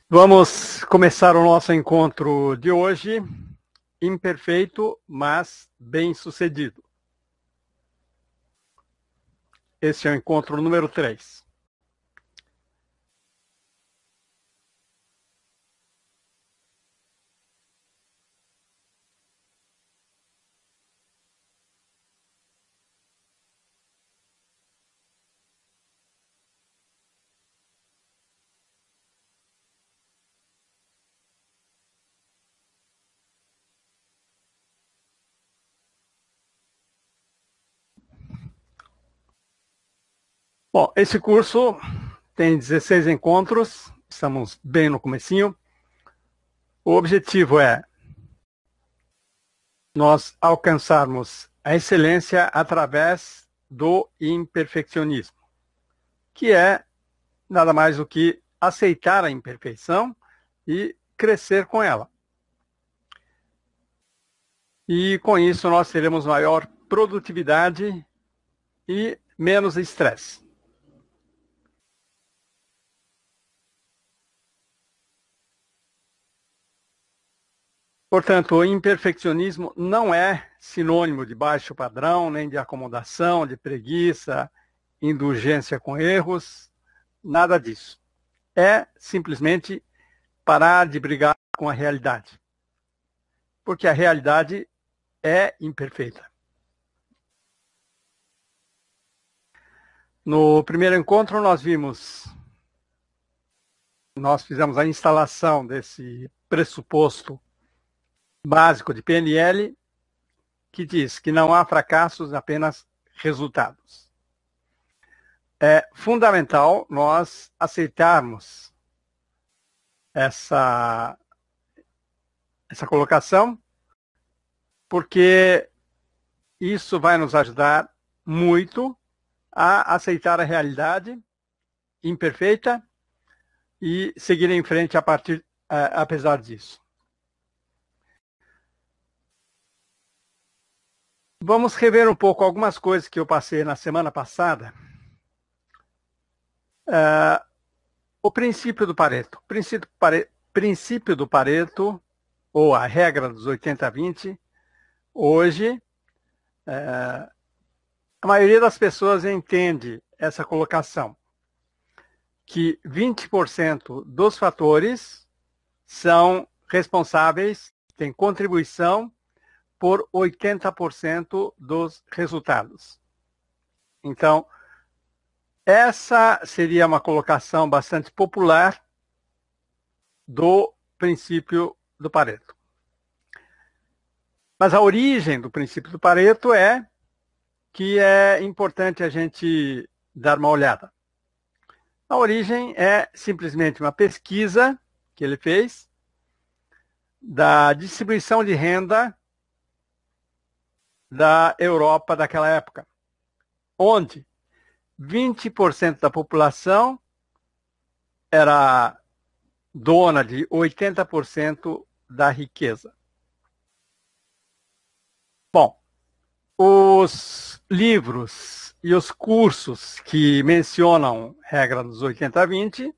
Vamos começar o nosso encontro de hoje, imperfeito, mas bem-sucedido. Este é o encontro número 3. Bom, esse curso tem 16 encontros, estamos bem no comecinho. O objetivo é nós alcançarmos a excelência através do imperfeccionismo, que é nada mais do que aceitar a imperfeição e crescer com ela. E com isso nós teremos maior produtividade e menos estresse. Portanto, o imperfeccionismo não é sinônimo de baixo padrão, nem de acomodação, de preguiça, indulgência com erros, nada disso. É simplesmente parar de brigar com a realidade. Porque a realidade é imperfeita. No primeiro encontro nós fizemos a instalação desse pressuposto básico de PNL, que diz que não há fracassos, apenas resultados. É fundamental nós aceitarmos essa colocação, porque isso vai nos ajudar muito a aceitar a realidade imperfeita e seguir em frente apesar disso. Vamos rever um pouco algumas coisas que eu passei na semana passada. O princípio do Pareto. Princípio do Pareto, ou a regra dos 80-20, hoje, a maioria das pessoas entende essa colocação, que 20% dos fatores são responsáveis, têm contribuição por 80% dos resultados. Então, essa seria uma colocação bastante popular do princípio do Pareto. Mas a origem do princípio do Pareto é que é importante a gente dar uma olhada. A origem é simplesmente uma pesquisa que ele fez da distribuição de renda da Europa daquela época, onde 20% da população era dona de 80% da riqueza. Bom, os livros e os cursos que mencionam regra dos 80-20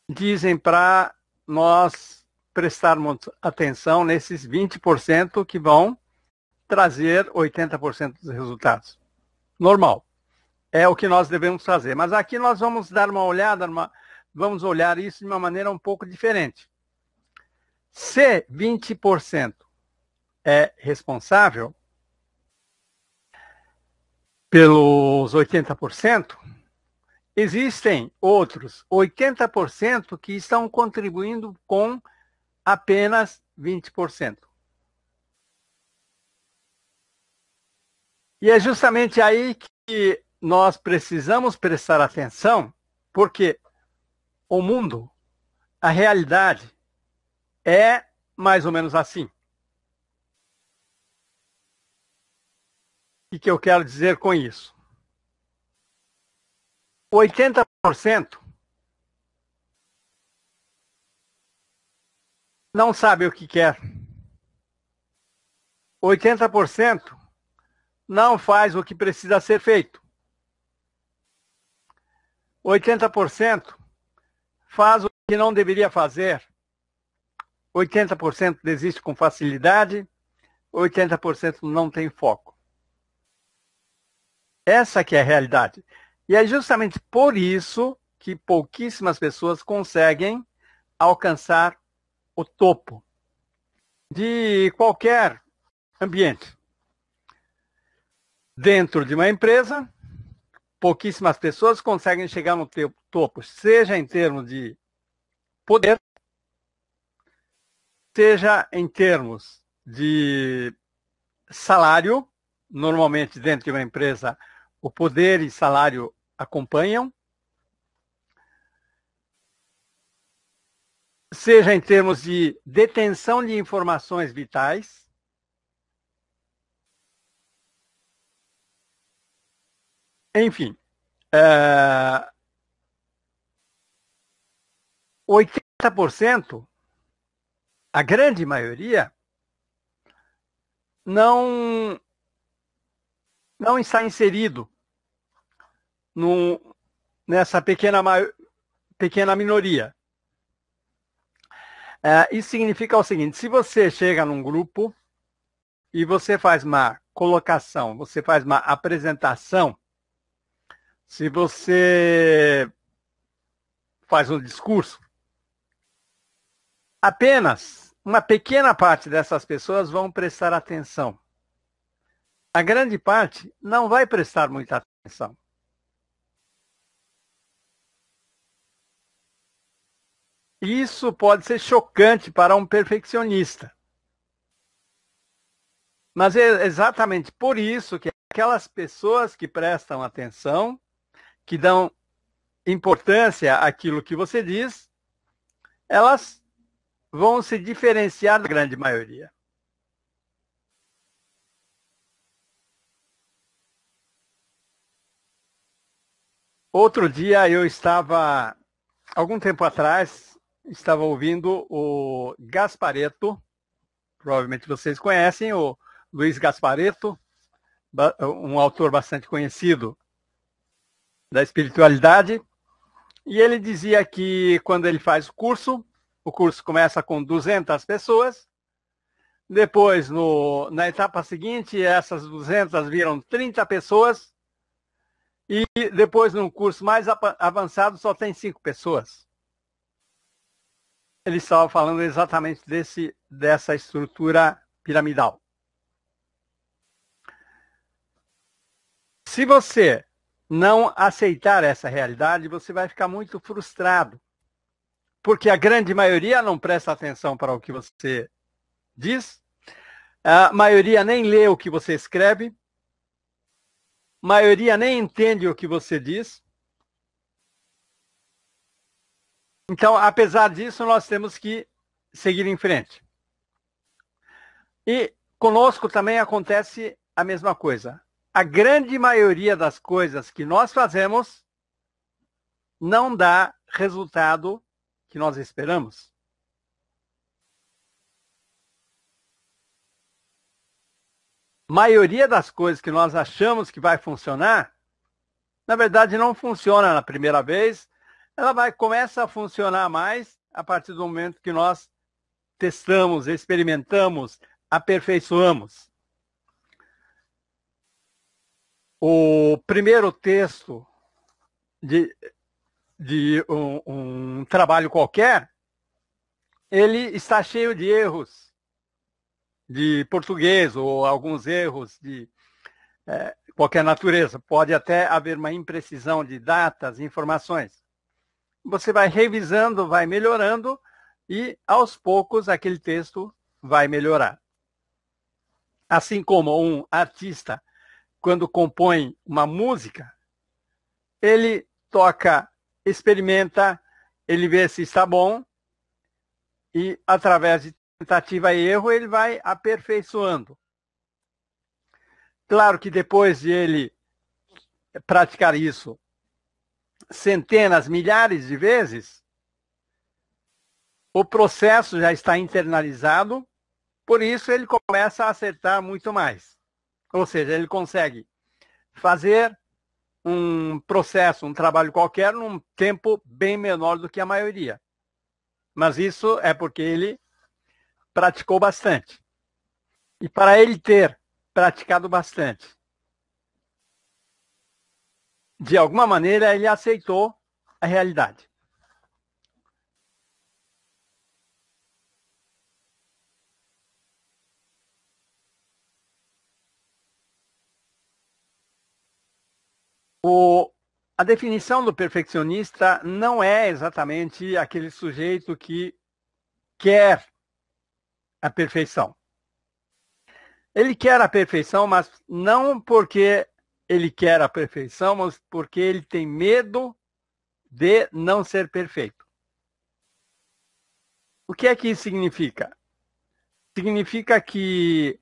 dizem para nós prestarmos atenção nesses 20% que vão trazer 80% dos resultados. Normal. É o que nós devemos fazer. Mas aqui nós vamos dar uma olhada, vamos olhar isso de uma maneira um pouco diferente. Se 20% é responsável pelos 80%, existem outros 80% que estão contribuindo com apenas 20%. E é justamente aí que nós precisamos prestar atenção, porque o mundo, a realidade, é mais ou menos assim. O que eu quero dizer com isso? 80% não sabe o que quer. 80% não faz o que precisa ser feito. 80% faz o que não deveria fazer. 80% desiste com facilidade, 80% não tem foco. Essa que é a realidade. E é justamente por isso que pouquíssimas pessoas conseguem alcançar o topo de qualquer ambiente. Dentro de uma empresa, pouquíssimas pessoas conseguem chegar no topo, seja em termos de poder, seja em termos de salário. Normalmente, dentro de uma empresa, o poder e salário acompanham. Seja em termos de detenção de informações vitais. Enfim, 80%, a grande maioria, não está inserido nessa pequena minoria. Isso significa o seguinte: se você chega num grupo e você faz uma colocação, você faz uma apresentação, se você faz um discurso, apenas uma pequena parte dessas pessoas vão prestar atenção. A grande parte não vai prestar muita atenção. Isso pode ser chocante para um perfeccionista. Mas é exatamente por isso que aquelas pessoas que prestam atenção, que dão importância àquilo que você diz, elas vão se diferenciar da grande maioria. Outro dia eu estava, algum tempo atrás, estava ouvindo o Gasparetto, provavelmente vocês conhecem, o Luiz Gasparetto, um autor bastante conhecido da espiritualidade, e ele dizia que quando ele faz o curso começa com 200 pessoas, depois, na etapa seguinte, essas 200 viram 30 pessoas, e depois, num curso mais avançado, só tem 5 pessoas. Ele estava falando exatamente dessa estrutura piramidal. Se você não aceitar essa realidade, você vai ficar muito frustrado, porque a grande maioria não presta atenção para o que você diz, a maioria nem lê o que você escreve, a maioria nem entende o que você diz. Então, apesar disso, nós temos que seguir em frente. E conosco também acontece a mesma coisa. A grande maioria das coisas que nós fazemos não dá resultado que nós esperamos. A maioria das coisas que nós achamos que vai funcionar, na verdade não funciona na primeira vez, ela começa a funcionar mais a partir do momento que nós testamos, experimentamos, aperfeiçoamos. O primeiro texto de um trabalho qualquer, ele está cheio de erros de português ou alguns erros de qualquer natureza. Pode até haver uma imprecisão de datas, informações. Você vai revisando, vai melhorando e, aos poucos, aquele texto vai melhorar. Assim como um artista, quando compõe uma música, ele toca, experimenta, ele vê se está bom e, através de tentativa e erro, ele vai aperfeiçoando. Claro que depois de ele praticar isso centenas, milhares de vezes, o processo já está internalizado, por isso ele começa a acertar muito mais. Ou seja, ele consegue fazer um processo, um trabalho qualquer, num tempo bem menor do que a maioria. Mas isso é porque ele praticou bastante. E para ele ter praticado bastante, de alguma maneira ele aceitou a realidade. A definição do perfeccionista não é exatamente aquele sujeito que quer a perfeição. Ele quer a perfeição, mas não porque ele quer a perfeição, mas porque ele tem medo de não ser perfeito. O que é que isso significa? Significa que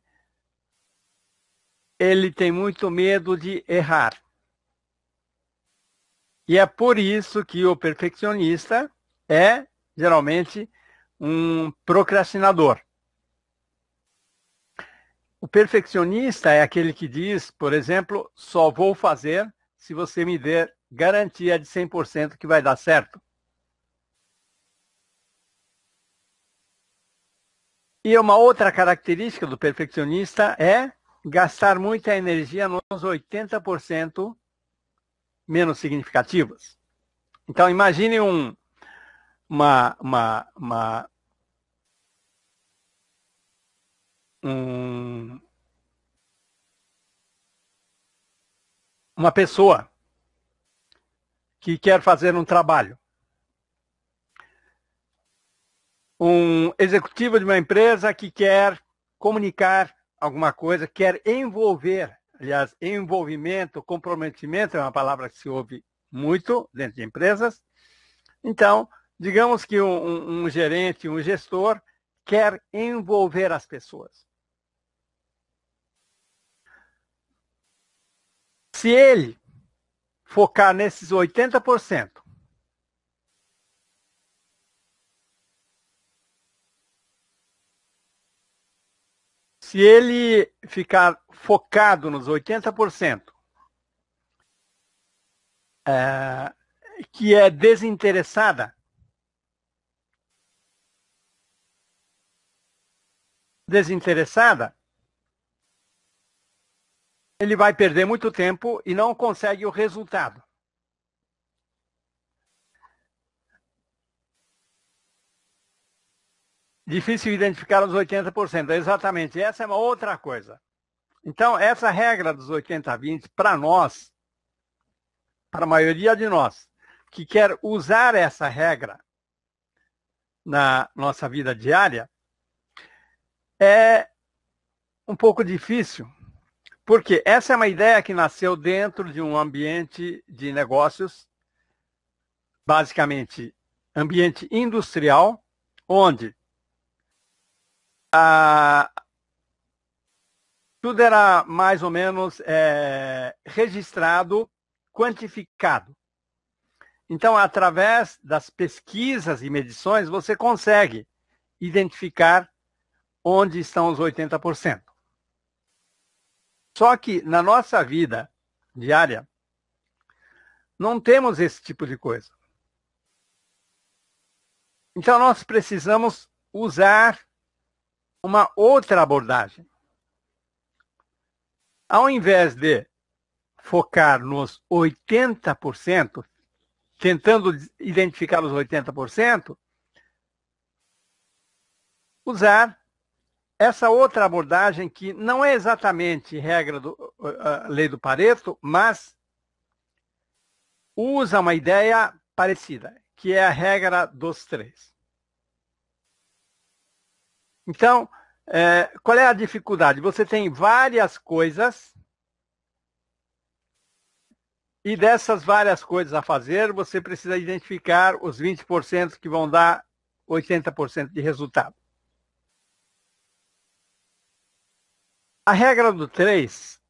ele tem muito medo de errar. E é por isso que o perfeccionista é, geralmente, um procrastinador. O perfeccionista é aquele que diz, por exemplo, só vou fazer se você me der garantia de 100% que vai dar certo. E uma outra característica do perfeccionista é gastar muita energia nos 80% menos significativos. Então, imagine uma pessoa que quer fazer um trabalho. Um executivo de uma empresa que quer comunicar alguma coisa, quer envolver, aliás, envolvimento, comprometimento é uma palavra que se ouve muito dentro de empresas. Então, digamos que um gerente, um gestor, quer envolver as pessoas. Se ele focar nesses 80%, se ele ficar focado nos 80%, que é desinteressada, ele vai perder muito tempo e não consegue o resultado. Difícil identificar os 80%. Exatamente, essa é uma outra coisa. Então, essa regra dos 80-20, para nós, para a maioria de nós, que quer usar essa regra na nossa vida diária, é um pouco difícil, porque essa é uma ideia que nasceu dentro de um ambiente de negócios, basicamente ambiente industrial, onde tudo era mais ou menos registrado, quantificado. Então, através das pesquisas e medições, você consegue identificar onde estão os 80%. Só que na nossa vida diária, não temos esse tipo de coisa. Então, nós precisamos usar uma outra abordagem. Ao invés de focar nos 80%, tentando identificar os 80%, usar essa outra abordagem que não é exatamente regra da lei do Pareto, mas usa uma ideia parecida, que é a regra dos 3. Então, qual é a dificuldade? Você tem várias coisas e dessas várias coisas a fazer, você precisa identificar os 20% que vão dar 80% de resultado. A regra do 3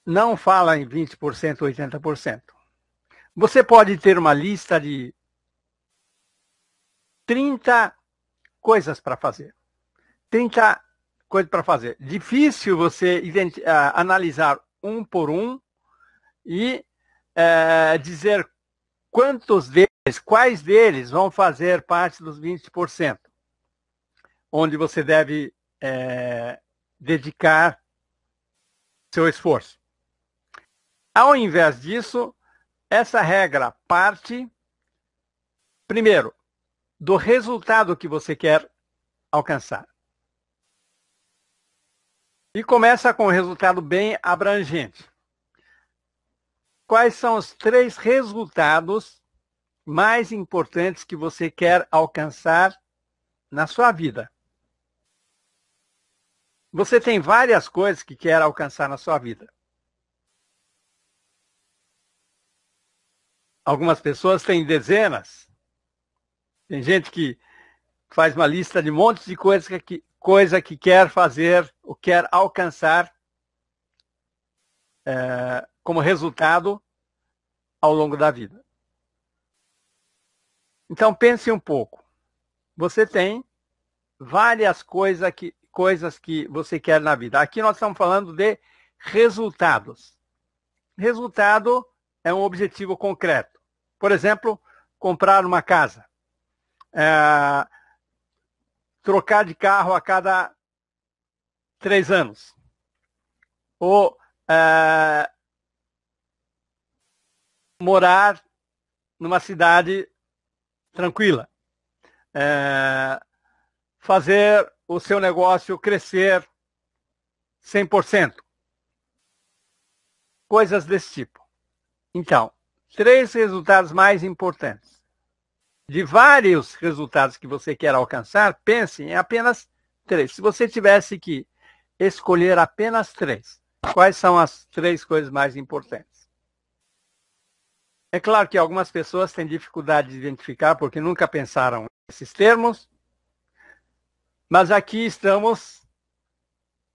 não fala em 20%, 80%. Você pode ter uma lista de 30 coisas para fazer. 30 coisas para fazer. Difícil você analisar um por um e dizer quais deles vão fazer parte dos 20%, onde você deve dedicar seu esforço. Ao invés disso, essa regra parte, primeiro, do resultado que você quer alcançar. E começa com um resultado bem abrangente. Quais são os 3 resultados mais importantes que você quer alcançar na sua vida? Você tem várias coisas que quer alcançar na sua vida. Algumas pessoas têm dezenas. Tem gente que faz uma lista de um monte de coisa que quer fazer, ou quer alcançar como resultado ao longo da vida. Então pense um pouco. Você tem várias coisas que você quer na vida. Aqui nós estamos falando de resultados. Resultado é um objetivo concreto. Por exemplo, comprar uma casa. Trocar de carro a cada 3 anos. Ou morar numa cidade tranquila. Fazer o seu negócio crescer 100%. Coisas desse tipo. Então, 3 resultados mais importantes. De vários resultados que você quer alcançar, pense em apenas 3. Se você tivesse que escolher apenas 3, quais são as 3 coisas mais importantes? É claro que algumas pessoas têm dificuldade de identificar porque nunca pensaram nesses termos, mas aqui estamos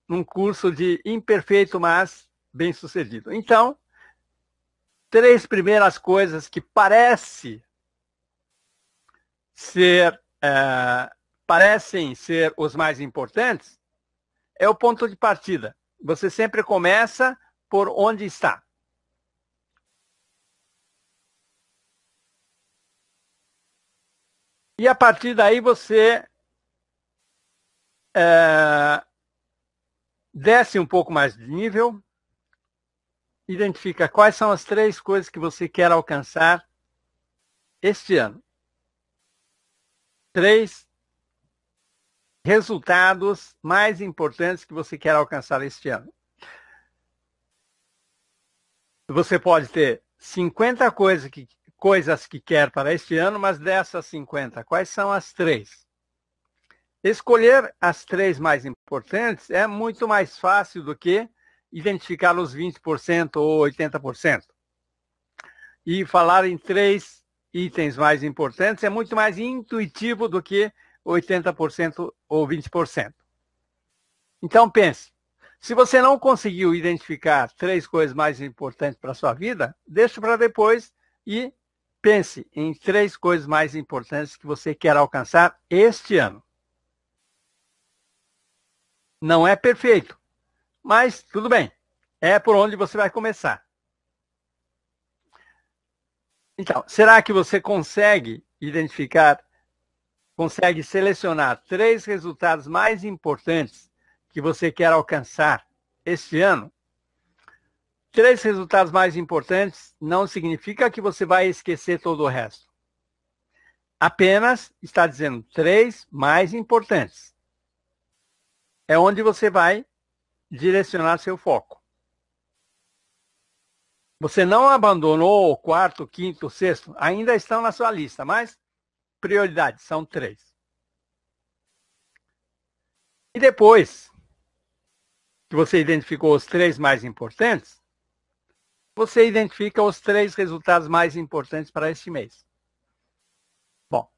num curso de imperfeito, mas bem-sucedido. Então, 3 primeiras coisas que parecem ser os mais importantes, é o ponto de partida. Você sempre começa por onde está. E a partir daí você desce um pouco mais de nível, identifica quais são as 3 coisas que você quer alcançar este ano. 3 resultados mais importantes que você quer alcançar este ano. Você pode ter 50 coisas que quer para este ano, mas dessas 50, quais são as 3? Escolher as 3 mais importantes é muito mais fácil do que identificar os 20% ou 80%. E falar em 3 itens mais importantes é muito mais intuitivo do que 80% ou 20%. Então pense, se você não conseguiu identificar 3 coisas mais importantes para a sua vida, deixe para depois e pense em 3 coisas mais importantes que você quer alcançar este ano. Não é perfeito, mas tudo bem. É por onde você vai começar. Então, será que você consegue selecionar 3 resultados mais importantes que você quer alcançar este ano? 3 resultados mais importantes não significa que você vai esquecer todo o resto. Apenas está dizendo 3 mais importantes. É onde você vai direcionar seu foco. Você não abandonou o 4º, 5º, 6º, ainda estão na sua lista, mas prioridades são 3. E depois que você identificou os 3 mais importantes, você identifica os 3 resultados mais importantes para este mês. Bom,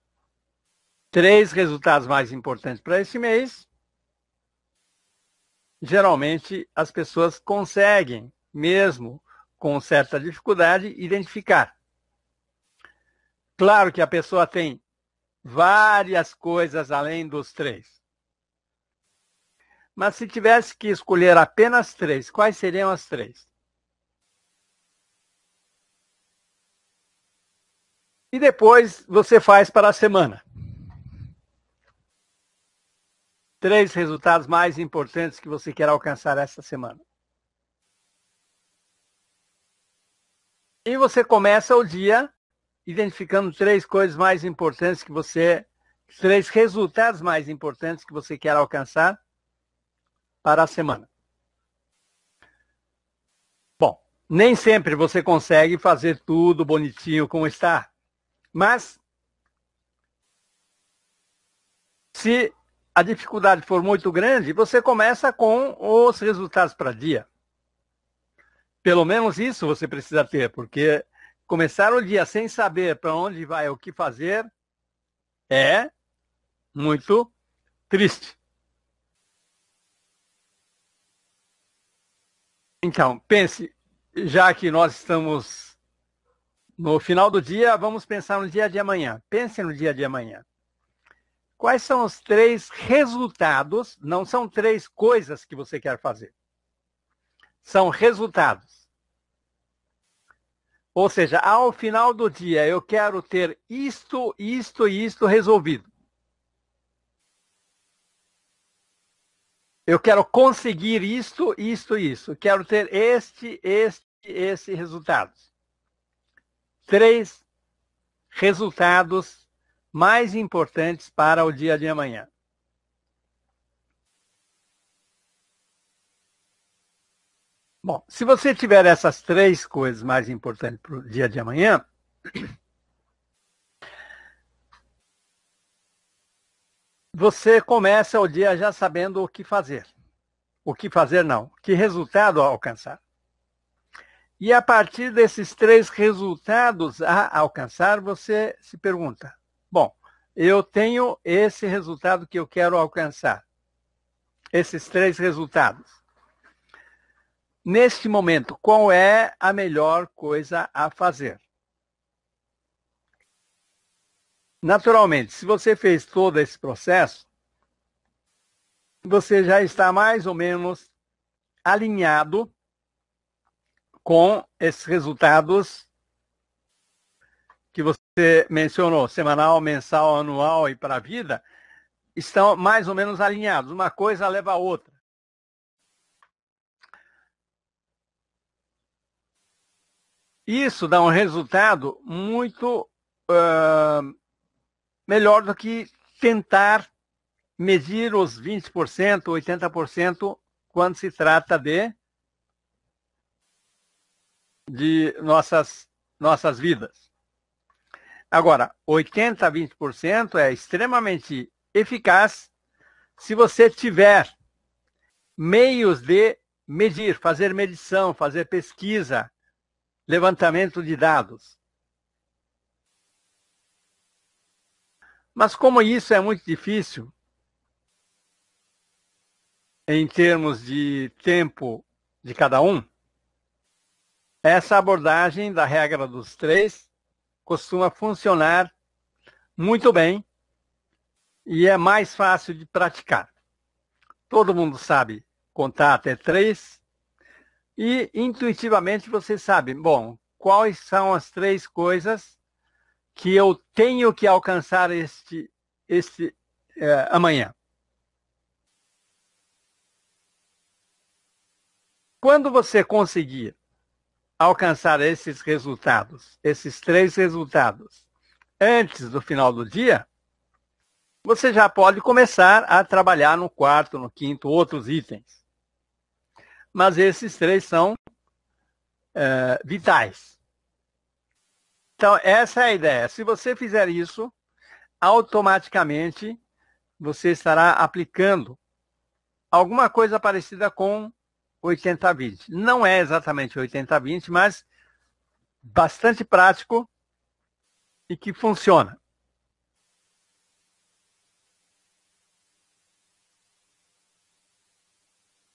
3 resultados mais importantes para este mês, geralmente as pessoas conseguem, mesmo com certa dificuldade, identificar. Claro que a pessoa tem várias coisas além dos 3. Mas se tivesse que escolher apenas 3, quais seriam as 3? E depois você faz para a semana. 3 resultados mais importantes que você quer alcançar essa semana. E você começa o dia identificando 3 coisas mais importantes que você, 3 resultados mais importantes que você quer alcançar para a semana. Bom, nem sempre você consegue fazer tudo bonitinho como está, mas se a dificuldade for muito grande, você começa com os resultados para dia. Pelo menos isso você precisa ter, porque começar o dia sem saber para onde vai, o que fazer, é muito triste. Então, pense, já que nós estamos no final do dia, vamos pensar no dia de amanhã. Pense no dia de amanhã. Quais são os 3 resultados? Não são 3 coisas que você quer fazer. São resultados. Ou seja, ao final do dia, eu quero ter isto, isto e isto resolvido. Eu quero conseguir isto, isto e isso. Quero ter esse resultado. 3 resultados mais importantes para o dia de amanhã. Bom, se você tiver essas 3 coisas mais importantes para o dia de amanhã, você começa o dia já sabendo o que fazer. O que fazer não, que resultado alcançar. E a partir desses 3 resultados a alcançar, você se pergunta, bom, eu tenho esse resultado que eu quero alcançar. Esses 3 resultados. Neste momento, qual é a melhor coisa a fazer? Naturalmente, se você fez todo esse processo, você já está mais ou menos alinhado com esses resultados que você mencionou, semanal, mensal, anual e para a vida, estão mais ou menos alinhados. Uma coisa leva a outra. Isso dá um resultado muito melhor do que tentar medir os 20%, 80% quando se trata de nossas vidas. Agora, 80% a 20% é extremamente eficaz se você tiver meios de medir, fazer medição, fazer pesquisa, levantamento de dados. Mas como isso é muito difícil, em termos de tempo de cada um, essa abordagem da regra dos 3 costuma funcionar muito bem e é mais fácil de praticar. Todo mundo sabe contar até 3 e intuitivamente você sabe, bom, quais são as 3 coisas que eu tenho que alcançar amanhã. Quando você conseguir alcançar esses resultados, esses 3 resultados, antes do final do dia, você já pode começar a trabalhar no quarto, no quinto, outros itens. Mas esses 3 são vitais. Então, essa é a ideia. Se você fizer isso, automaticamente você estará aplicando alguma coisa parecida com 80-20. Não é exatamente 80-20, mas bastante prático e que funciona.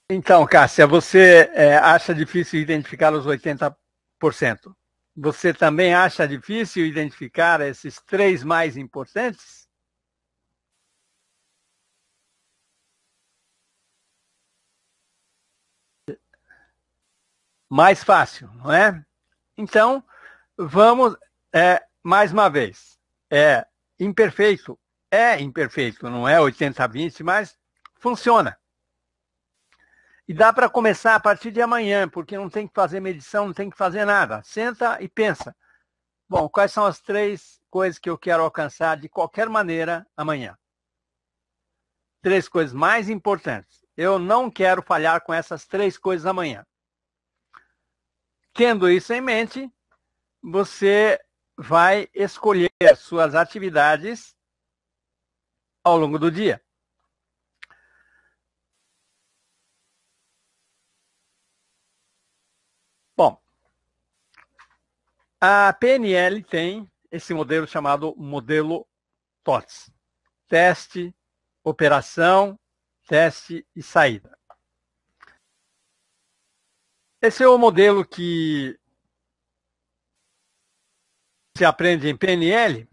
Então, Cássia, você acha difícil identificar os 80%? Você também acha difícil identificar esses 3 mais importantes? Mais fácil, não é? Então, vamos mais uma vez, é imperfeito. É imperfeito, não é 80-20, mas funciona. E dá para começar a partir de amanhã, porque não tem que fazer medição, não tem que fazer nada. Senta e pensa. Bom, quais são as 3 coisas que eu quero alcançar de qualquer maneira amanhã? 3 coisas mais importantes. Eu não quero falhar com essas 3 coisas amanhã. Tendo isso em mente, você vai escolher suas atividades ao longo do dia. Bom, a PNL tem esse modelo chamado modelo TOTS. Teste, operação, teste e saída. Esse é o modelo que se aprende em PNL.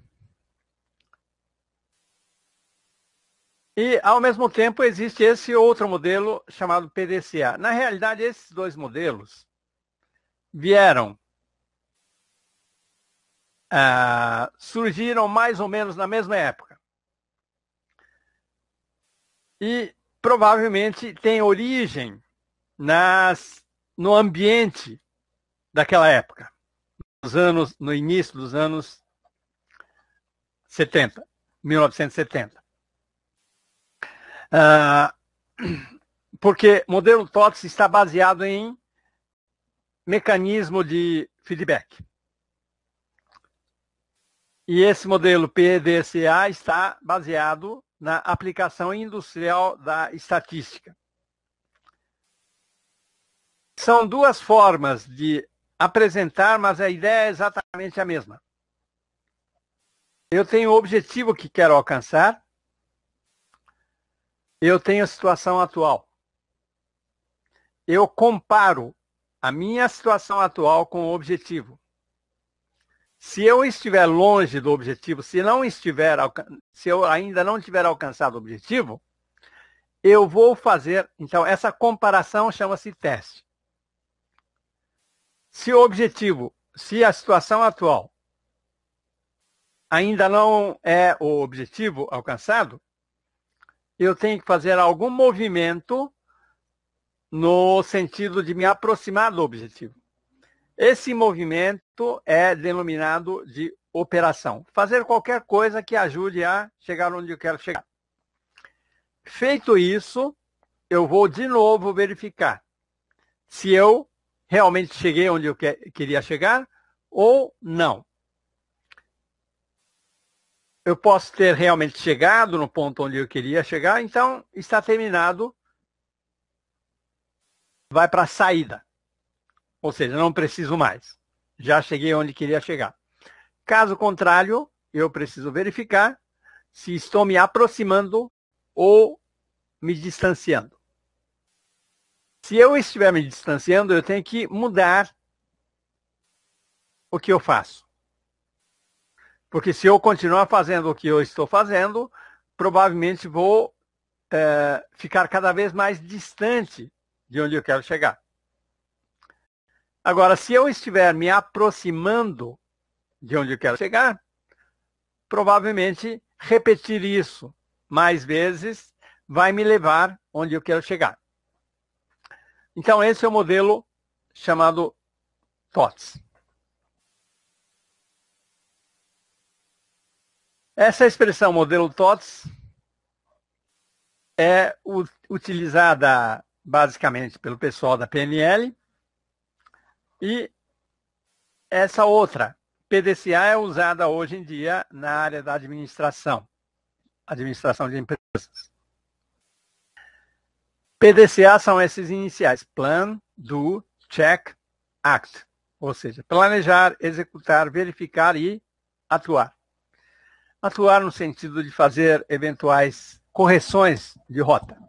E, ao mesmo tempo, existe esse outro modelo chamado PDCA. Na realidade, esses 2 modelos vieram, surgiram mais ou menos na mesma época. E, provavelmente, tem origem no ambiente daquela época, no início dos anos 70, 1970. Porque o modelo TOTS está baseado em mecanismo de feedback. E esse modelo PDCA está baseado na aplicação industrial da estatística. São 2 formas de apresentar, mas a ideia é exatamente a mesma. Eu tenho o objetivo que quero alcançar, eu tenho a situação atual. Eu comparo a minha situação atual com o objetivo. Se eu estiver longe do objetivo, se eu ainda não tiver alcançado o objetivo, eu vou fazer, então, essa comparação chama-se teste. Se a situação atual ainda não é o objetivo alcançado, eu tenho que fazer algum movimento no sentido de me aproximar do objetivo. Esse movimento é denominado de operação. Fazer qualquer coisa que ajude a chegar onde eu quero chegar. Feito isso, eu vou de novo verificar se eu realmente cheguei onde eu queria chegar ou não. Eu posso ter realmente chegado no ponto onde eu queria chegar, então está terminado, vai para a saída. Ou seja, não preciso mais. Já cheguei onde queria chegar. Caso contrário, eu preciso verificar se estou me aproximando ou me distanciando. Se eu estiver me distanciando, eu tenho que mudar o que eu faço. Porque se eu continuar fazendo o que eu estou fazendo, provavelmente vou ficar cada vez mais distante de onde eu quero chegar. Agora, se eu estiver me aproximando de onde eu quero chegar, provavelmente repetir isso mais vezes vai me levar onde eu quero chegar. Então, esse é o modelo chamado TOTS. Essa expressão modelo TOTS é utilizada basicamente pelo pessoal da PNL e essa outra, PDCA, é usada hoje em dia na área da administração de empresas. PDCA são esses iniciais: Plan, Do, Check, Act. Ou seja, planejar, executar, verificar e atuar. Atuar no sentido de fazer eventuais correções de rota.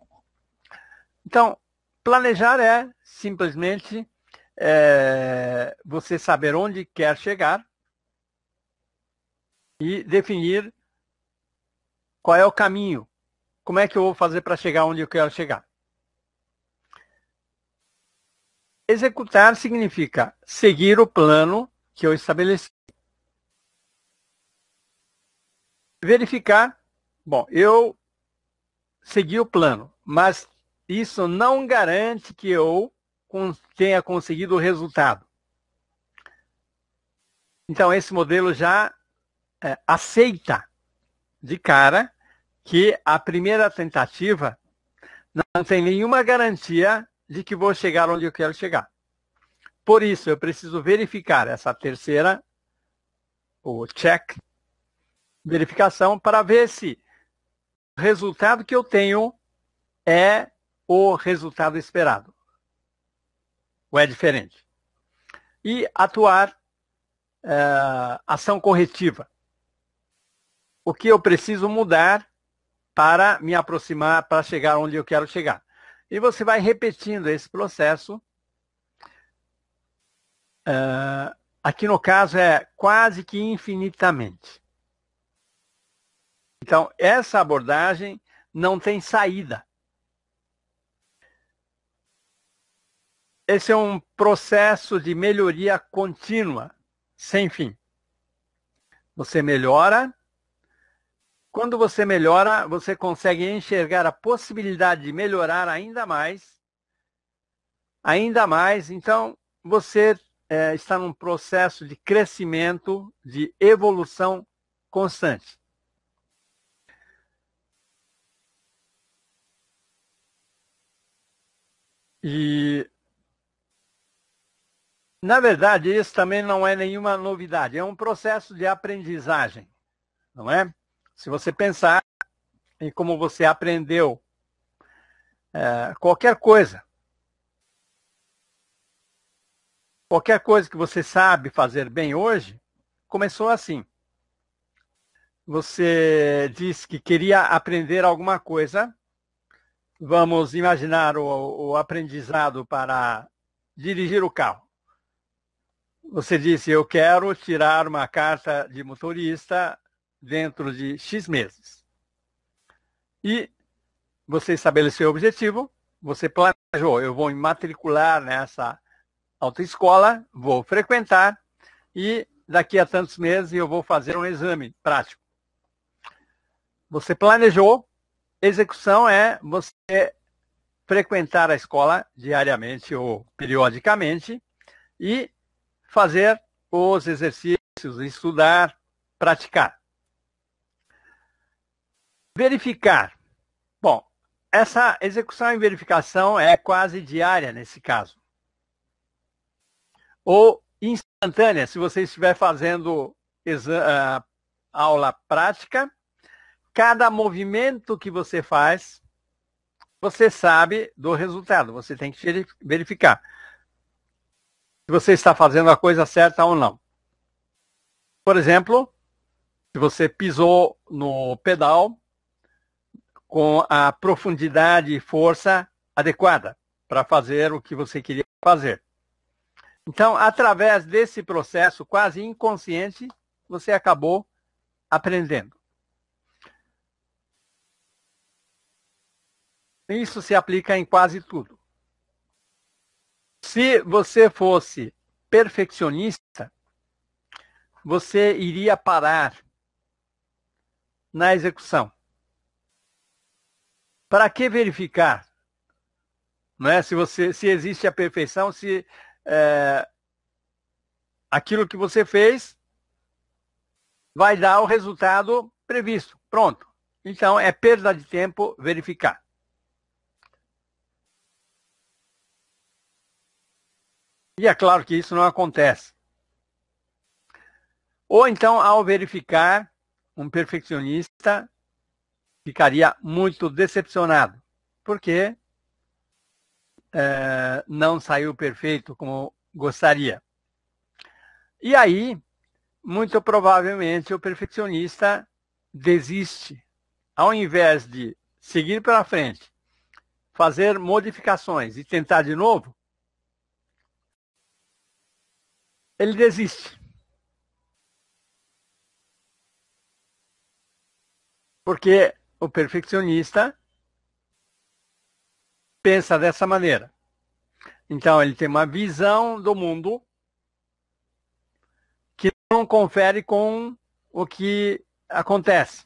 Então, planejar é simplesmente você saber onde quer chegar e definir qual é o caminho. Como é que eu vou fazer para chegar onde eu quero chegar? Executar significa seguir o plano que eu estabeleci. Verificar, bom, eu segui o plano, mas isso não garante que eu tenha conseguido o resultado. Então, esse modelo já aceita de cara que a primeira tentativa não tem nenhuma garantia de que vou chegar onde eu quero chegar. Por isso, eu preciso verificar essa terceira, o check, verificação, para ver se o resultado que eu tenho é o resultado esperado, ou é diferente. E atuar ação corretiva. O que eu preciso mudar para me aproximar, para chegar onde eu quero chegar. E você vai repetindo esse processo. Aqui no caso é quase que infinitamente. Então, essa abordagem não tem saída. Esse é um processo de melhoria contínua, sem fim. Você melhora. Quando você melhora, você consegue enxergar a possibilidade de melhorar ainda mais. Ainda mais. Então, você está num processo de crescimento, de evolução constante. E, na verdade, isso também não é nenhuma novidade. É um processo de aprendizagem, não é? Se você pensar em como você aprendeu qualquer coisa que você sabe fazer bem hoje, começou assim. Você disse que queria aprender alguma coisa. Vamos imaginar o aprendizado para dirigir o carro. Você disse, eu quero tirar uma carta de motorista dentro de X meses. E você estabeleceu o objetivo, você planejou, eu vou me matricular nessa autoescola, vou frequentar e daqui a tantos meses eu vou fazer um exame prático. Você planejou, execução é você frequentar a escola diariamente ou periodicamente e fazer os exercícios, estudar, praticar. Verificar. Bom, essa execução e verificação é quase diária nesse caso. Ou instantânea, se você estiver fazendo aula prática, cada movimento que você faz, você sabe do resultado, você tem que verificar se você está fazendo a coisa certa ou não. Por exemplo, se você pisou no pedal com a profundidade e força adequada para fazer o que você queria fazer. Então, através desse processo quase inconsciente, você acabou aprendendo. Isso se aplica em quase tudo. Se você fosse perfeccionista, você iria parar na execução. Para que verificar? Não é? Se existe a perfeição, se aquilo que você fez vai dar o resultado previsto. Pronto. Então, é perda de tempo verificar. E é claro que isso não acontece. Ou então, ao verificar, um perfeccionista ficaria muito decepcionado, porque não saiu perfeito como gostaria. E aí, muito provavelmente, o perfeccionista desiste. Ao invés de seguir para frente, fazer modificações e tentar de novo, ele desiste. Porque o perfeccionista pensa dessa maneira. Então, ele tem uma visão do mundo que não confere com o que acontece.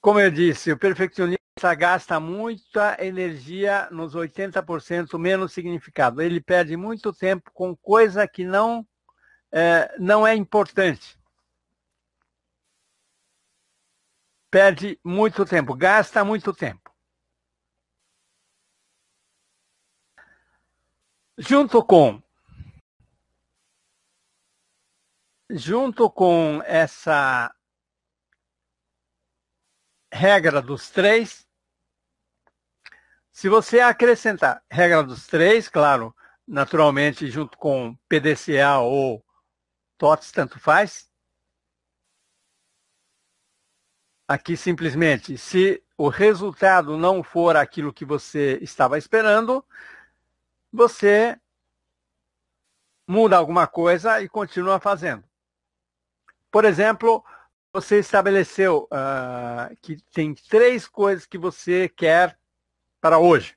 como eu disse, o perfeccionista gasta muita energia nos 80% menos significado. Ele perde muito tempo com coisa que não é importante. Perde muito tempo, gasta muito tempo. Junto com essa regra dos 3, se você acrescentar regra dos 3, claro, naturalmente junto com PDCA ou TOTS, tanto faz. Aqui simplesmente, se o resultado não for aquilo que você estava esperando, você muda alguma coisa e continua fazendo. Por exemplo, você estabeleceu que tem 3 coisas que você quer para hoje.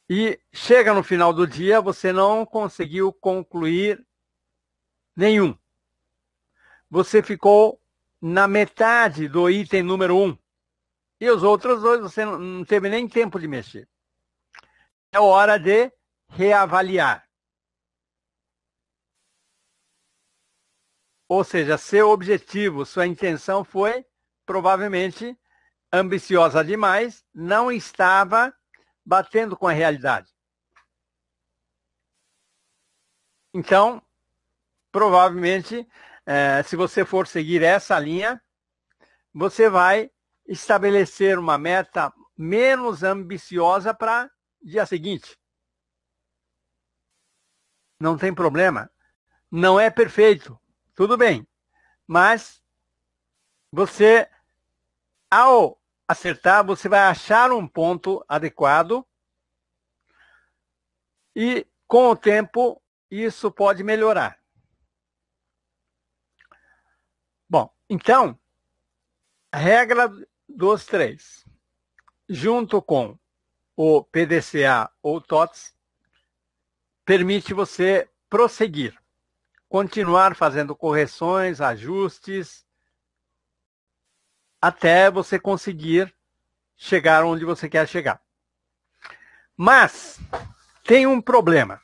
E chega no final do dia, você não conseguiu concluir nenhum. Você ficou na metade do item número 1. E os outros 2 você não teve nem tempo de mexer. É hora de reavaliar. Ou seja, seu objetivo, sua intenção foi provavelmente ambiciosa demais, não estava batendo com a realidade. Então, provavelmente, se você for seguir essa linha, você vai estabelecer uma meta menos ambiciosa para o dia seguinte. Não tem problema. Não é perfeito. Tudo bem. Mas você, ao acertar, você vai achar um ponto adequado e, com o tempo, isso pode melhorar. Bom, então, a regra dos 3, junto com o PDCA ou TOTS, permite você prosseguir, continuar fazendo correções, ajustes, até você conseguir chegar onde você quer chegar. Mas tem um problema.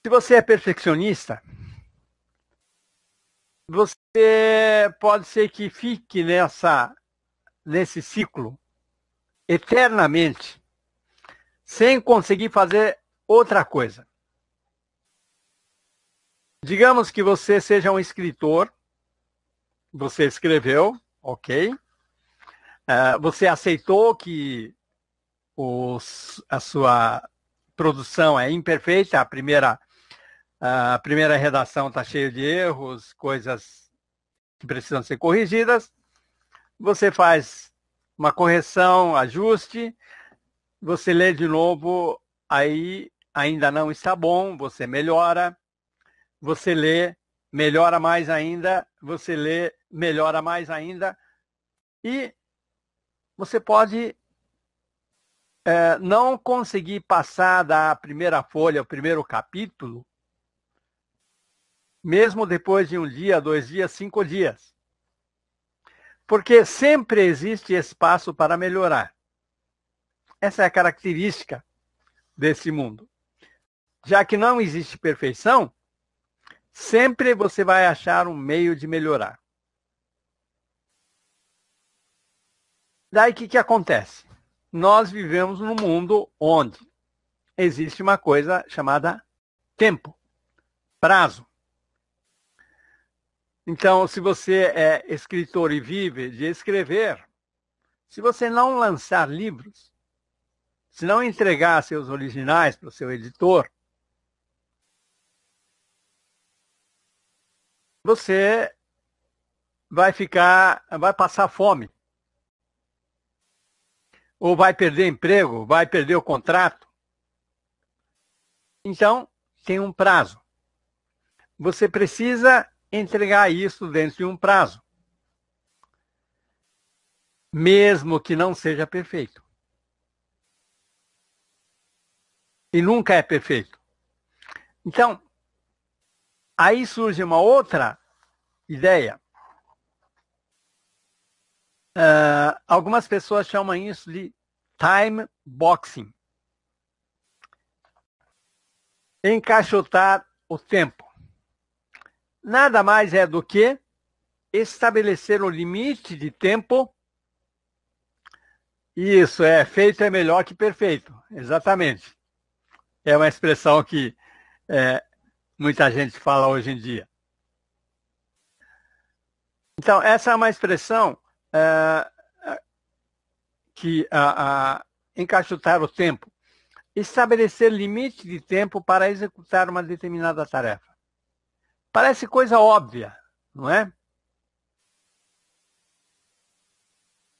Se você é perfeccionista, você pode ser que fique nesse ciclo eternamente, sem conseguir fazer outra coisa. Digamos que você seja um escritor, você escreveu, ok? Você aceitou que a sua produção é imperfeita, a primeira redação está cheia de erros, coisas que precisam ser corrigidas. Você faz uma correção, ajuste, você lê de novo, aí ainda não está bom, você melhora, você lê, melhora mais ainda, você lê, melhora mais ainda, e você pode não conseguir passar da primeira folha, o primeiro capítulo, mesmo depois de 1 dia, 2 dias, 5 dias. Porque sempre existe espaço para melhorar. Essa é a característica desse mundo. Já que não existe perfeição, sempre você vai achar um meio de melhorar. Daí o que acontece? Nós vivemos num mundo onde existe uma coisa chamada tempo, prazo. Então, se você é escritor e vive de escrever, se você não lançar livros, se não entregar seus originais para o seu editor, você vai passar fome. Ou vai perder emprego, vai perder o contrato. Então, tem um prazo. Você precisa entregar isso dentro de um prazo. Mesmo que não seja perfeito. E nunca é perfeito. Então, aí surge uma outra ideia. Algumas pessoas chamam isso de time boxing. Encaixotar o tempo. Nada mais é do que estabelecer o limite de tempo. Isso, feito é melhor que perfeito. Exatamente. É uma expressão que muita gente fala hoje em dia. Então, essa é uma expressão que encaixotar o tempo. Estabelecer limite de tempo para executar uma determinada tarefa. Parece coisa óbvia, não é?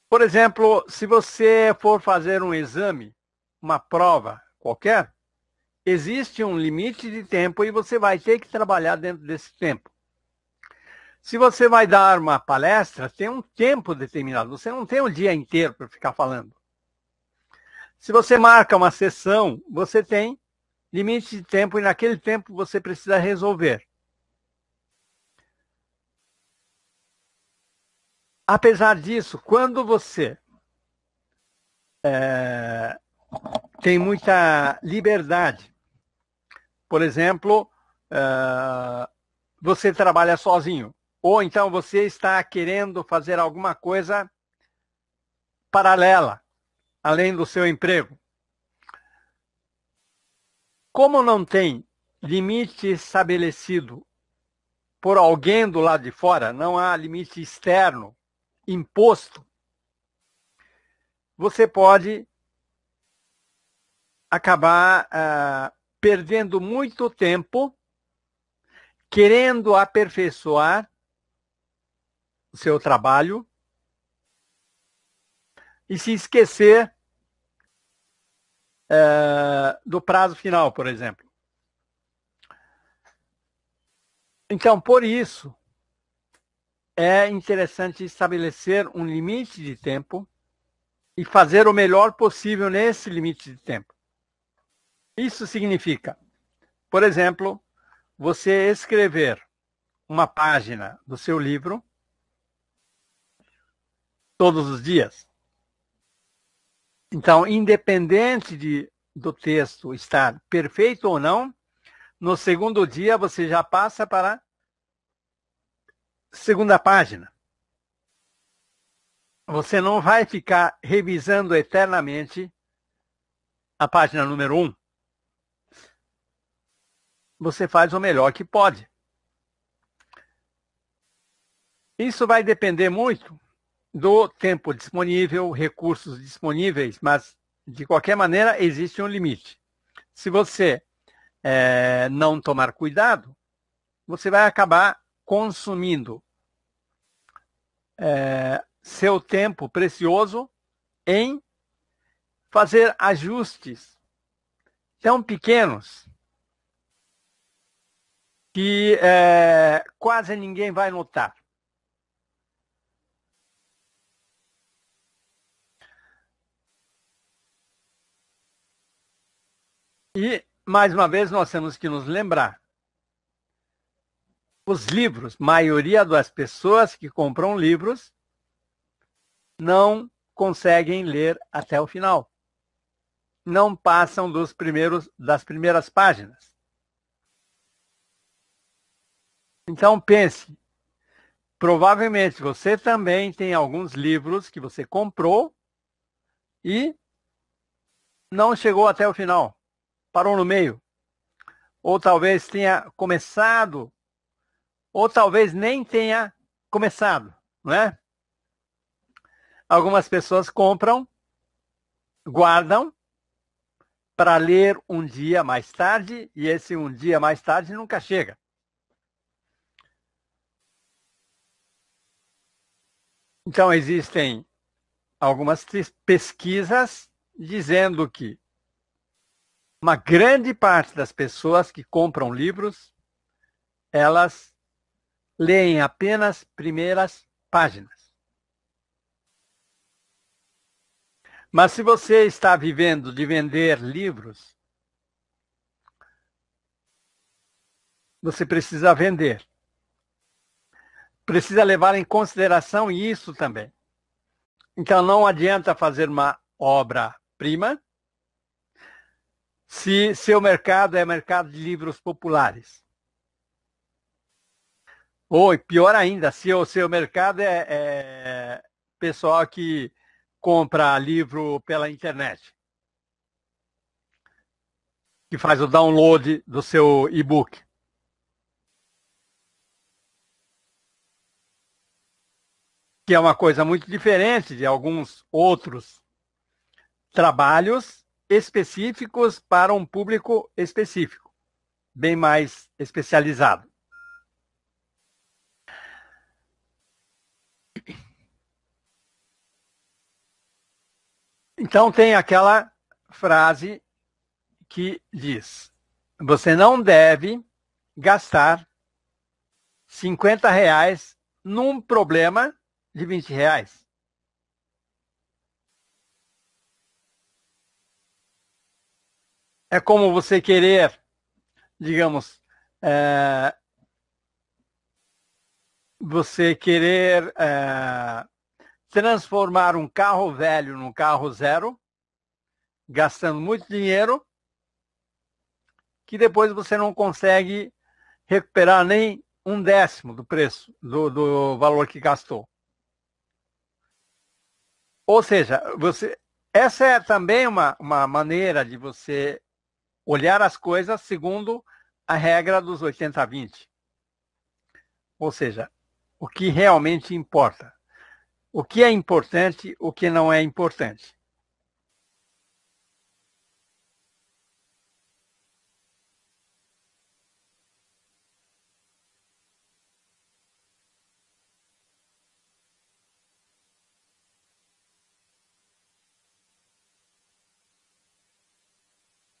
Por exemplo, se você for fazer um exame, uma prova qualquer, existe um limite de tempo e você vai ter que trabalhar dentro desse tempo. Se você vai dar uma palestra, tem um tempo determinado. Você não tem um dia inteiro para ficar falando. Se você marca uma sessão, você tem limite de tempo e naquele tempo você precisa resolver. Apesar disso, quando você tem muita liberdade, por exemplo, você trabalha sozinho, ou então você está querendo fazer alguma coisa paralela, além do seu emprego. Como não tem limite estabelecido por alguém do lado de fora, não há limite externo imposto, você pode acabar perdendo muito tempo querendo aperfeiçoar o seu trabalho e se esquecer do prazo final, por exemplo. Então, por isso, é interessante estabelecer um limite de tempo e fazer o melhor possível nesse limite de tempo. Isso significa, por exemplo, você escrever uma página do seu livro todos os dias. Então, independente do texto estar perfeito ou não, no segundo dia você já passa para a segunda página. Você não vai ficar revisando eternamente a página número 1. Você faz o melhor que pode. Isso vai depender muito do tempo disponível, recursos disponíveis, mas, de qualquer maneira, existe um limite. Se você não tomar cuidado, você vai acabar consumindo seu tempo precioso em fazer ajustes tão pequenos que quase ninguém vai notar. E, mais uma vez, nós temos que nos lembrar. Os livros, maioria das pessoas que compram livros, não conseguem ler até o final. Não passam das primeiras páginas. Então, pense. Provavelmente você também tem alguns livros que você comprou e não chegou até o final. Parou no meio. Ou talvez tenha começado, ou talvez nem tenha começado, não é? Algumas pessoas compram, guardam para ler um dia mais tarde, e esse um dia mais tarde nunca chega. Então, existem algumas pesquisas dizendo que uma grande parte das pessoas que compram livros, elas leem apenas primeiras páginas. Mas se você está vivendo de vender livros, você precisa vender. precisa levar em consideração isso também. Então, não adianta fazer uma obra-prima se seu mercado é mercado de livros populares. Ou, pior ainda, se o seu mercado é pessoal que compra livro pela internet, que faz o download do seu e-book. Que é uma coisa muito diferente de alguns outros trabalhos específicos para um público específico, bem mais especializado. Então tem aquela frase que diz: você não deve gastar R$ 50 num problema de R$ 20. É como você querer, digamos, transformar um carro velho num carro zero, gastando muito dinheiro, que depois você não consegue recuperar nem 1/10 do preço, do valor que gastou. Ou seja, essa é também uma maneira de você olhar as coisas segundo a regra dos 80-20. Ou seja, o que realmente importa. O que é importante, o que não é importante.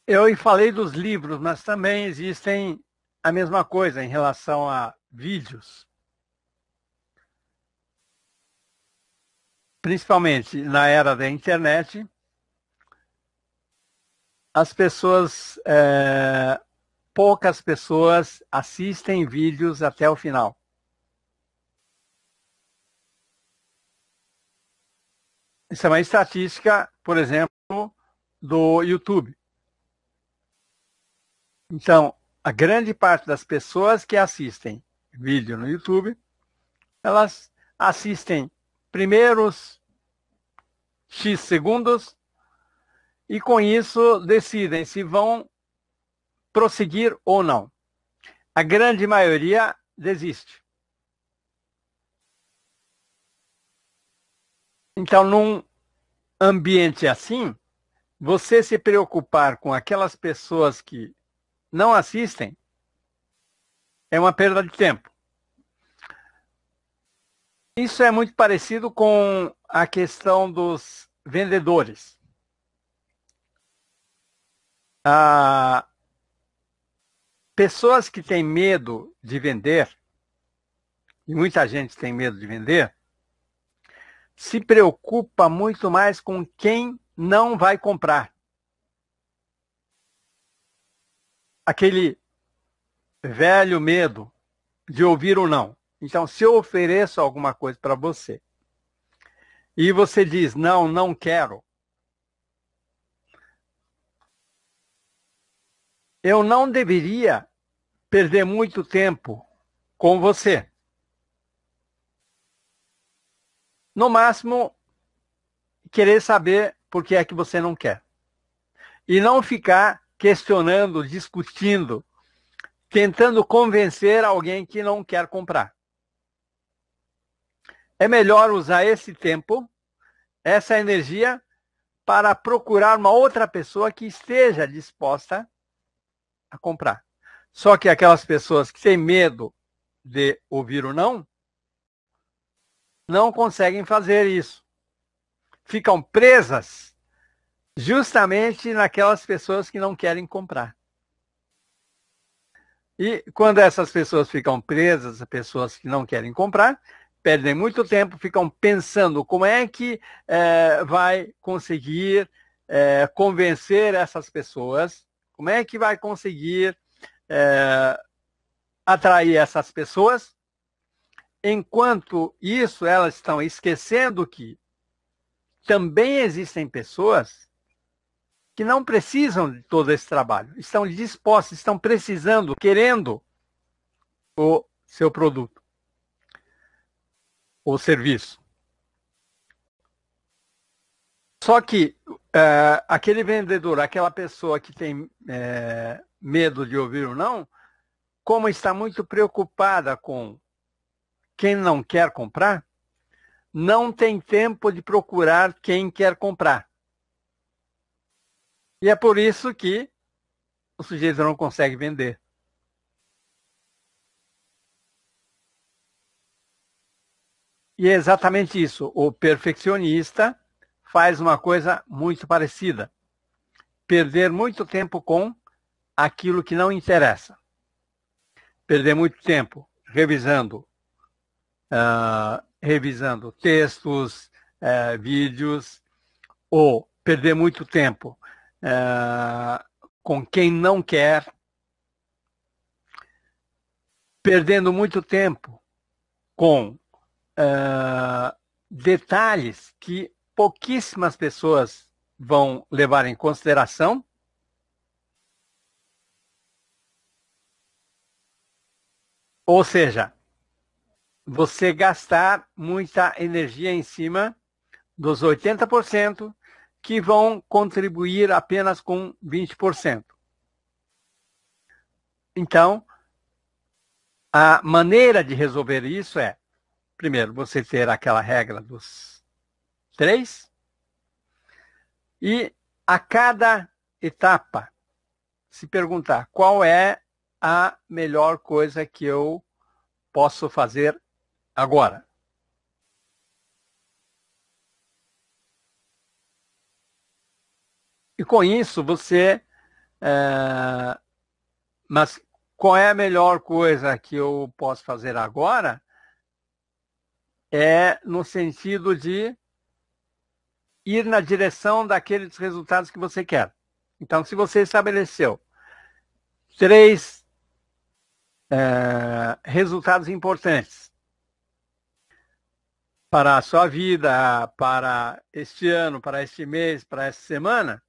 Eu falei dos livros, mas também existem a mesma coisa em relação a vídeos. Principalmente na era da internet, as pessoas, poucas pessoas assistem vídeos até o final. Isso é uma estatística, por exemplo, do YouTube. Então, a grande parte das pessoas que assistem vídeo no YouTube, elas assistem primeiros X segundos e com isso decidem se vão prosseguir ou não. A grande maioria desiste. Então, num ambiente assim, você se preocupar com aquelas pessoas que não assistem é uma perda de tempo. Isso é muito parecido com a questão dos vendedores. Pessoas que têm medo de vender, e muita gente tem medo de vender, se preocupa muito mais com quem não vai comprar. Aquele velho medo de ouvir ou não. Então, se eu ofereço alguma coisa para você e você diz, não, não quero, eu não deveria perder muito tempo com você. No máximo, querer saber por que é que você não quer. E não ficar questionando, discutindo, tentando convencer alguém que não quer comprar. É melhor usar esse tempo, essa energia, para procurar uma outra pessoa que esteja disposta a comprar. Só que aquelas pessoas que têm medo de ouvir o não, não conseguem fazer isso. Ficam presas justamente naquelas pessoas que não querem comprar. E quando essas pessoas ficam presas, as pessoas que não querem comprar, perdem muito tempo, ficam pensando como é que vai conseguir convencer essas pessoas, como é que vai conseguir atrair essas pessoas, enquanto isso, elas estão esquecendo que também existem pessoas que não precisam de todo esse trabalho, estão dispostas, estão precisando, querendo o seu produto ou serviço. Só que aquele vendedor, aquela pessoa que tem medo de ouvir ou não, como está muito preocupada com quem não quer comprar, não tem tempo de procurar quem quer comprar. E é por isso que o sujeito não consegue vender. E é exatamente isso. O perfeccionista faz uma coisa muito parecida. Perder muito tempo com aquilo que não interessa. Perder muito tempo revisando textos, vídeos, ou perder muito tempo com quem não quer, perdendo muito tempo com detalhes que pouquíssimas pessoas vão levar em consideração. Ou seja, você gastar muita energia em cima dos 80% que vão contribuir apenas com 20%. Então, a maneira de resolver isso é, primeiro, você ter aquela regra dos 3, e a cada etapa se perguntar qual é a melhor coisa que eu posso fazer agora. E com isso você... mas qual é a melhor coisa que eu posso fazer agora? É no sentido de ir na direção daqueles resultados que você quer. Então, se você estabeleceu 3 resultados importantes para a sua vida, para este ano, para este mês, para esta semana,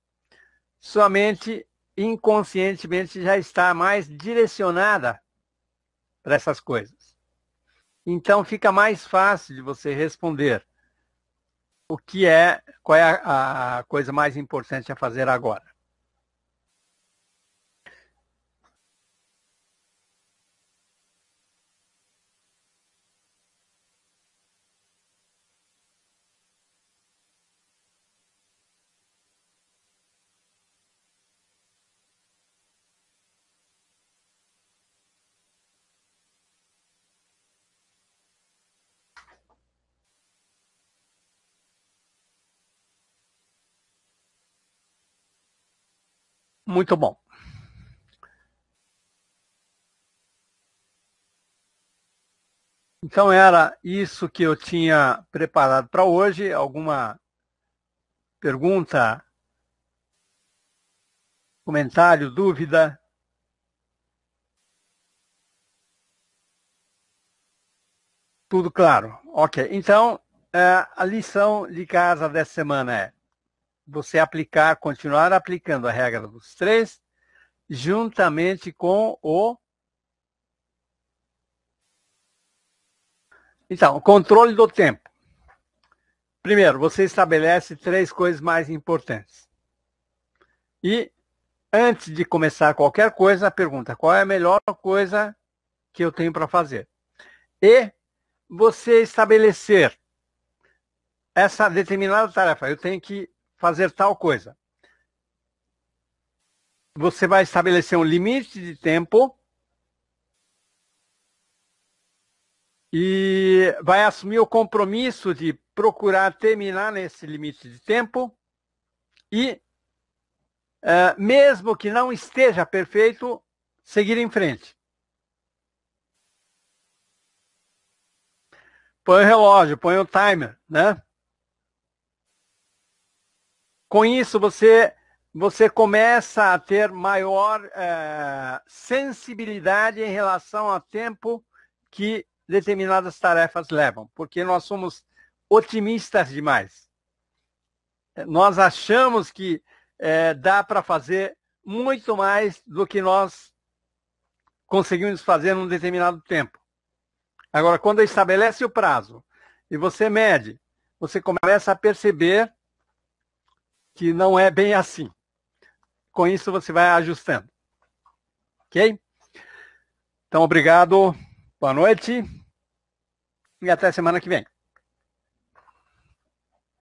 sua mente inconscientemente já está mais direcionada para essas coisas. Então fica mais fácil de você responder qual é a coisa mais importante a fazer agora. Muito bom. Então era isso que eu tinha preparado para hoje. Alguma pergunta, comentário, dúvida? Tudo claro. Ok. Então, a lição de casa dessa semana é você continuar aplicando a regra dos 3, juntamente com o... Então, o controle do tempo. Primeiro, você estabelece 3 coisas mais importantes. E, antes de começar qualquer coisa, pergunta qual é a melhor coisa que eu tenho para fazer. E você estabelecer essa determinada tarefa. Eu tenho que fazer tal coisa. Você vai estabelecer um limite de tempo e vai assumir o compromisso de procurar terminar nesse limite de tempo e, mesmo que não esteja perfeito, seguir em frente. Põe o relógio, põe o timer, né? Com isso, você começa a ter maior sensibilidade em relação ao tempo que determinadas tarefas levam, porque nós somos otimistas demais. Nós achamos que dá para fazer muito mais do que nós conseguimos fazer num determinado tempo. Agora, quando estabelece o prazo e você mede, você começa a perceber que não é bem assim. Com isso, você vai ajustando. Ok? Então, obrigado, boa noite e até semana que vem.